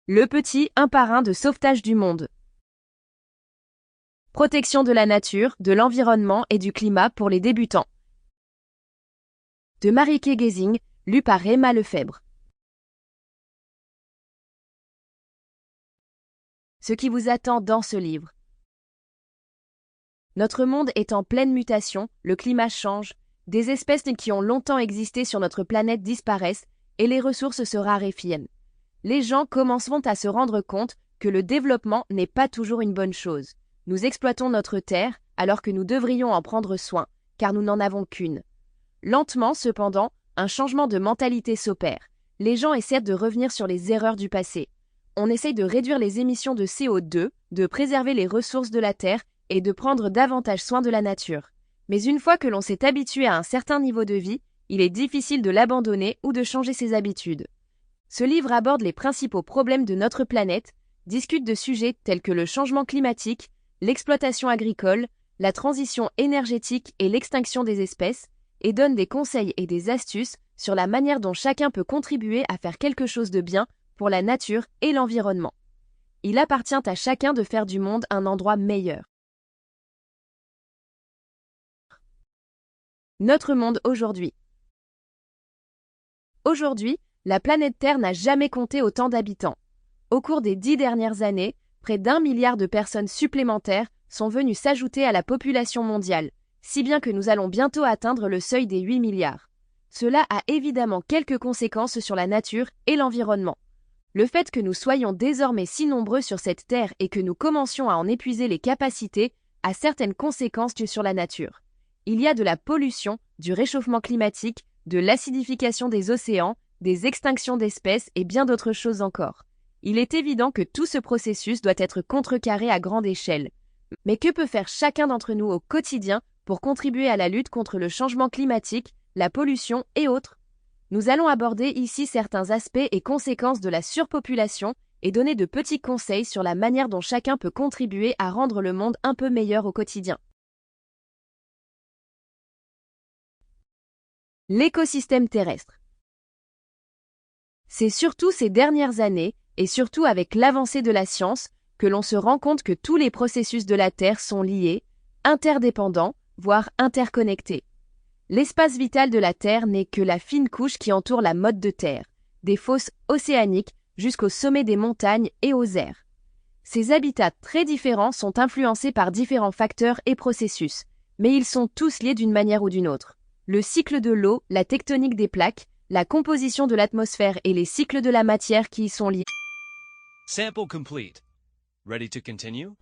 Le petit un par un de sauvetage du monde. Protection de la nature, de l'environnement et du climat pour les débutants. De Marieke Gezing, lu par Emma Lefebvre. Ce qui vous attend dans ce livre. Notre monde est en pleine mutation, le climat change, des espèces qui ont longtemps existé sur notre planète disparaissent et les ressources se raréfient. Les gens commenceront à se rendre compte que le développement n'est pas toujours une bonne chose. Nous exploitons notre terre alors que nous devrions en prendre soin, car nous n'en avons qu'une. Lentement, cependant, un changement de mentalité s'opère. Les gens essaient de revenir sur les erreurs du passé. On essaye de réduire les émissions de CO2, de préserver les ressources de la terre et de prendre davantage soin de la nature. Mais une fois que l'on s'est habitué à un certain niveau de vie, il est difficile de l'abandonner ou de changer ses habitudes. Ce livre aborde les principaux problèmes de notre planète, discute de sujets tels que le changement climatique, l'exploitation agricole, la transition énergétique et l'extinction des espèces, et donne des conseils et des astuces sur la manière dont chacun peut contribuer à faire quelque chose de bien pour la nature et l'environnement. Il appartient à chacun de faire du monde un endroit meilleur. Notre monde aujourd'hui. Aujourd'hui, la planète Terre n'a jamais compté autant d'habitants. Au cours des 10 dernières années, près d'1 milliard de personnes supplémentaires sont venues s'ajouter à la population mondiale, si bien que nous allons bientôt atteindre le seuil des 8 milliards. Cela a évidemment quelques conséquences sur la nature et l'environnement. Le fait que nous soyons désormais si nombreux sur cette Terre et que nous commencions à en épuiser les capacités a certaines conséquences sur la nature. Il y a de la pollution, du réchauffement climatique, de l'acidification des océans, des extinctions d'espèces et bien d'autres choses encore. Il est évident que tout ce processus doit être contrecarré à grande échelle. Mais que peut faire chacun d'entre nous au quotidien pour contribuer à la lutte contre le changement climatique, la pollution et autres? Nous allons aborder ici certains aspects et conséquences de la surpopulation et donner de petits conseils sur la manière dont chacun peut contribuer à rendre le monde un peu meilleur au quotidien. L'écosystème terrestre. C'est surtout ces dernières années, et surtout avec l'avancée de la science, que l'on se rend compte que tous les processus de la Terre sont liés, interdépendants, voire interconnectés. L'espace vital de la Terre n'est que la fine couche qui entoure la motte de terre, des fosses océaniques jusqu'au sommet des montagnes et aux airs. Ces habitats très différents sont influencés par différents facteurs et processus, mais ils sont tous liés d'une manière ou d'une autre. Le cycle de l'eau, la tectonique des plaques, la composition de l'atmosphère et les cycles de la matière qui y sont liés. Sample complete. Ready to continue?